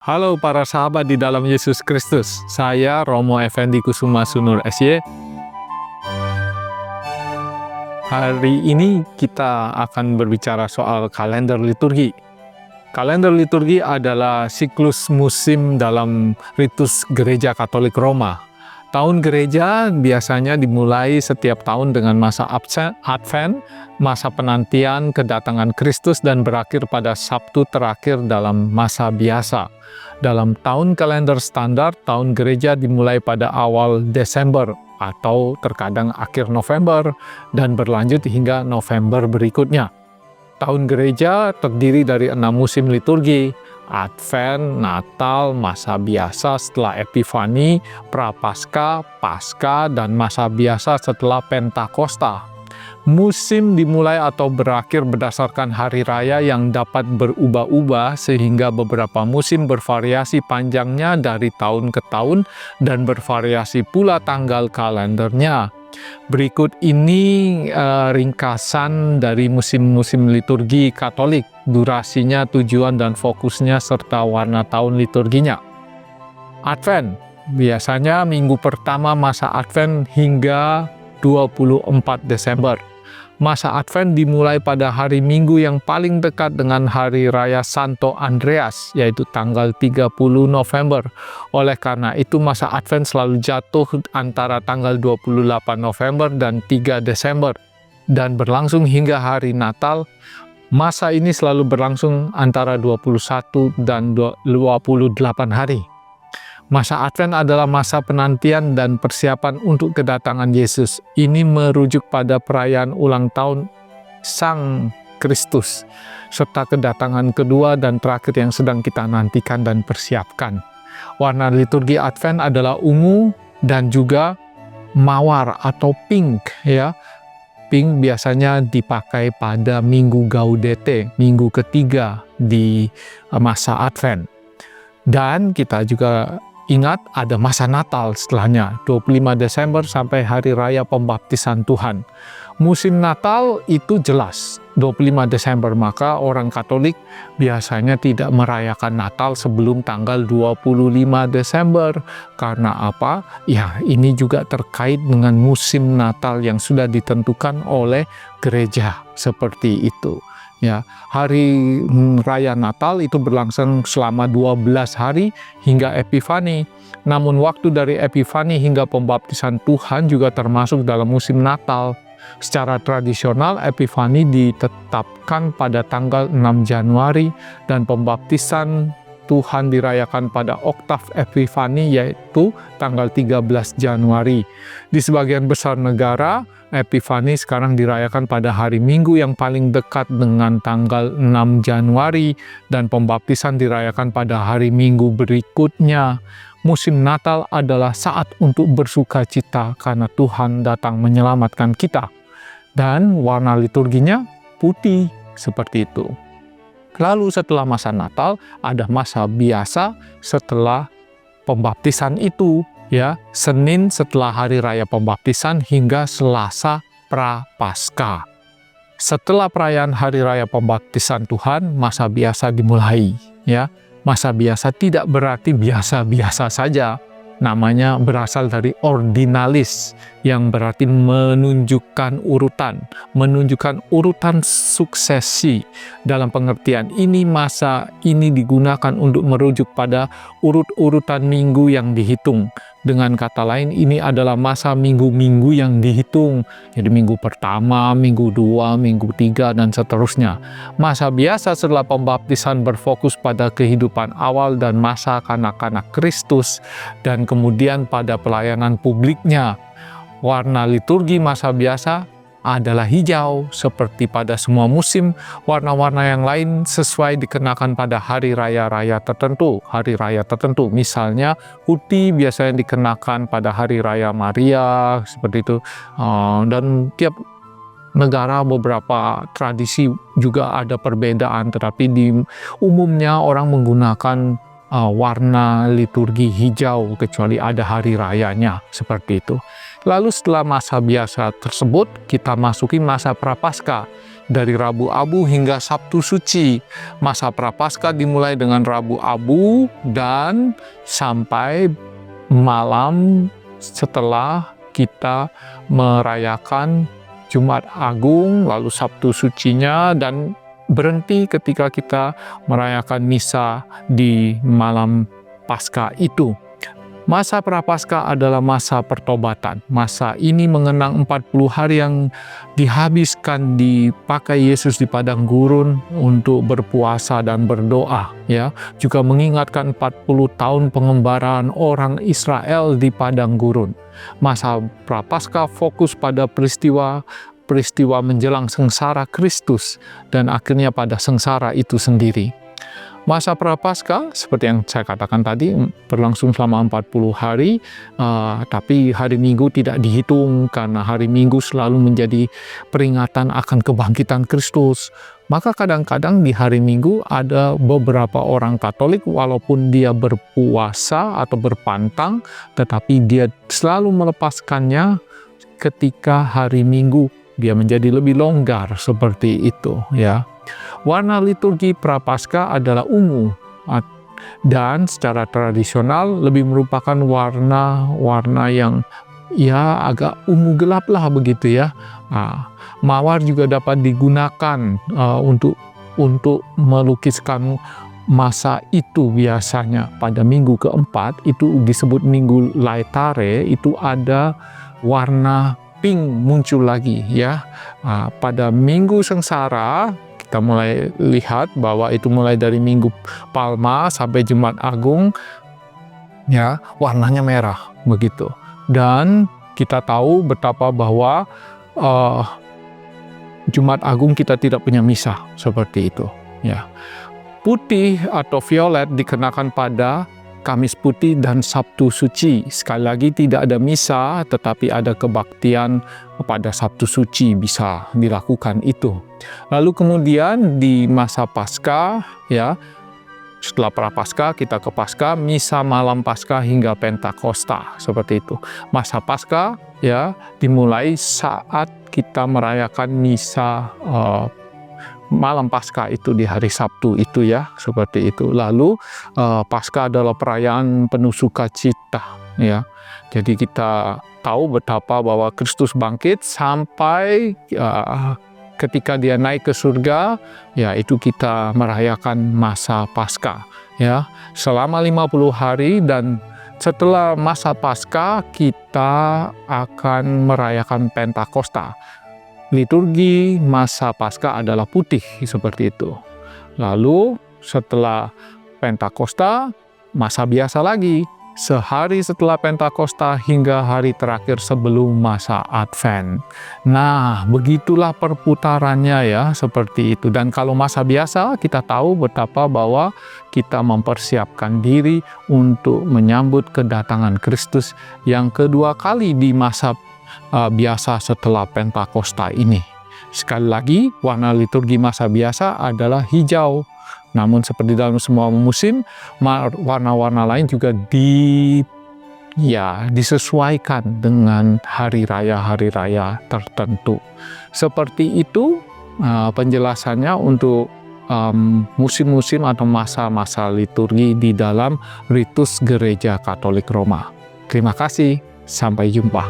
Halo para sahabat di dalam Yesus Kristus, saya Romo Effendi Kusuma Sunur SY. Hari ini kita akan berbicara soal kalender liturgi. Kalender liturgi adalah siklus musim dalam ritus Gereja Katolik Roma. Tahun gereja biasanya dimulai setiap tahun dengan masa Advent, masa penantian kedatangan Kristus, dan berakhir pada Sabtu terakhir dalam masa biasa. Dalam tahun kalender standar, tahun gereja dimulai pada awal Desember atau terkadang akhir November dan berlanjut hingga November berikutnya. Tahun gereja terdiri dari 6 musim liturgi: Advent, Natal, masa biasa setelah Epifani, Prapaskah, Paskah, dan masa biasa setelah Pentakosta. Musim dimulai atau berakhir berdasarkan hari raya yang dapat berubah-ubah, sehingga beberapa musim bervariasi panjangnya dari tahun ke tahun dan bervariasi pula tanggal kalendernya. Berikut ini ringkasan dari musim-musim liturgi Katolik, durasinya, tujuan dan fokusnya, serta warna tahun liturginya. Advent, biasanya minggu pertama masa Advent hingga 24 Desember. Masa Advent dimulai pada hari Minggu yang paling dekat dengan Hari Raya Santo Andreas, yaitu tanggal 30 November. Oleh karena itu, masa Advent selalu jatuh antara tanggal 28 November dan 3 Desember, dan berlangsung hingga hari Natal. Masa ini selalu berlangsung antara 21 dan 28 hari. Masa Advent adalah masa penantian dan persiapan untuk kedatangan Yesus. Ini merujuk pada perayaan ulang tahun Sang Kristus, serta kedatangan kedua dan terakhir yang sedang kita nantikan dan persiapkan. Warna liturgi Advent adalah ungu dan juga mawar atau pink, ya. Pink biasanya dipakai pada Minggu Gaudete, minggu ketiga di masa Advent. Dan kita juga ingat ada masa Natal setelahnya, 25 Desember sampai Hari Raya Pembaptisan Tuhan. Musim Natal itu jelas, 25 Desember, maka orang Katolik biasanya tidak merayakan Natal sebelum tanggal 25 Desember. Karena apa? Ya, ini juga terkait dengan musim Natal yang sudah ditentukan oleh gereja, seperti itu. Ya, hari raya Natal itu berlangsung selama 12 hari hingga Epifani. Namun waktu dari Epifani hingga pembaptisan Tuhan juga termasuk dalam musim Natal. Secara tradisional, Epifani ditetapkan pada tanggal 6 Januari dan pembaptisan Tuhan dirayakan pada oktav Epifani, yaitu tanggal 13 Januari. Di sebagian besar negara, Epifani sekarang dirayakan pada hari Minggu yang paling dekat dengan tanggal 6 Januari dan pembaptisan dirayakan pada hari Minggu berikutnya. Musim Natal adalah saat untuk bersuka cita karena Tuhan datang menyelamatkan kita. Dan warna liturginya putih, seperti itu. Lalu setelah masa Natal, ada masa biasa setelah pembaptisan itu, ya, Senin setelah hari raya pembaptisan hingga Selasa Prapaskah. Setelah perayaan hari raya pembaptisan Tuhan, masa biasa dimulai, ya. Masa biasa tidak berarti biasa-biasa saja. Namanya berasal dari ordinalis, yang berarti menunjukkan urutan suksesi. Dalam pengertian ini, masa ini digunakan untuk merujuk pada urut-urutan minggu yang dihitung. Dengan kata lain, ini adalah masa minggu-minggu yang dihitung. Jadi minggu pertama, minggu 2, minggu 3, dan seterusnya. Masa biasa setelah pembaptisan berfokus pada kehidupan awal dan masa kanak-kanak Kristus, dan kemudian pada pelayanan publiknya. Warna liturgi masa biasa adalah hijau, seperti pada semua musim. Warna-warna yang lain sesuai dikenakan pada hari raya-raya tertentu. Misalnya putih biasanya dikenakan pada hari raya Maria, seperti itu. Dan tiap negara beberapa tradisi juga ada perbedaan, tetapi di umumnya orang menggunakan warna liturgi hijau, kecuali ada hari rayanya, seperti itu. Lalu setelah masa biasa tersebut, kita masuki masa Prapaskah, dari Rabu Abu hingga Sabtu Suci. Masa Prapaskah dimulai dengan Rabu Abu dan sampai malam setelah kita merayakan Jumat Agung, lalu Sabtu Sucinya, dan berhenti ketika kita merayakan misa di malam Paskah itu. Masa Prapaskah adalah masa pertobatan. Masa ini mengenang 40 hari yang dihabiskan dipakai Yesus di padang gurun untuk berpuasa dan berdoa, ya. Juga mengingatkan 40 tahun pengembaraan orang Israel di padang gurun. Masa Prapaskah fokus pada peristiwa menjelang sengsara Kristus dan akhirnya pada sengsara itu sendiri. Masa Prapaskah, seperti yang saya katakan tadi, berlangsung selama 40 hari, tapi hari Minggu tidak dihitung karena hari Minggu selalu menjadi peringatan akan kebangkitan Kristus. Maka kadang-kadang di hari Minggu ada beberapa orang Katolik, walaupun dia berpuasa atau berpantang, tetapi dia selalu melepaskannya ketika hari Minggu. Dia menjadi lebih longgar seperti itu, ya. Warna liturgi Prapaskah adalah ungu, dan secara tradisional lebih merupakan warna yang ya agak ungu gelap lah begitu ya. Mawar juga dapat digunakan untuk melukiskan masa itu. Biasanya pada minggu keempat, itu disebut minggu Laetare, itu ada warna pink muncul lagi ya. Pada minggu sengsara kita mulai lihat bahwa itu mulai dari minggu Palma sampai Jumat Agung, ya, warnanya merah begitu. Dan kita tahu betapa bahwa Jumat Agung kita tidak punya misa seperti itu, ya. Putih atau violet dikenakan pada Kamis Putih dan Sabtu Suci. Sekali lagi tidak ada misa, tetapi ada kebaktian pada Sabtu Suci bisa dilakukan itu. Lalu kemudian di masa Paskah, ya, setelah Prapaskah kita ke Paskah, misa malam Paskah hingga Pentakosta, seperti itu. Masa Paskah, ya, dimulai saat kita merayakan misa malam Paskah itu di hari Sabtu itu, ya, seperti itu. Lalu Paskah adalah perayaan penuh sukacita, ya. Jadi kita tahu betapa bahwa Kristus bangkit sampai ketika dia naik ke surga, ya, itu kita merayakan masa Paskah, ya, selama 50 hari. Dan setelah masa Paskah kita akan merayakan Pentakosta. Liturgi masa Paskah adalah putih seperti itu. Lalu setelah Pentakosta, masa biasa lagi. Sehari setelah Pentakosta hingga hari terakhir sebelum masa Advent. Nah, begitulah perputarannya, ya, seperti itu. Dan kalau masa biasa, kita tahu betapa bahwa kita mempersiapkan diri untuk menyambut kedatangan Kristus yang kedua kali di masa biasa setelah Pentakosta ini. Sekali lagi, warna liturgi masa biasa adalah hijau. Namun seperti dalam semua musim, warna-warna lain juga disesuaikan dengan hari raya tertentu. Seperti itu penjelasannya untuk musim-musim atau masa-masa liturgi di dalam ritus Gereja Katolik Roma. Terima kasih, sampai jumpa.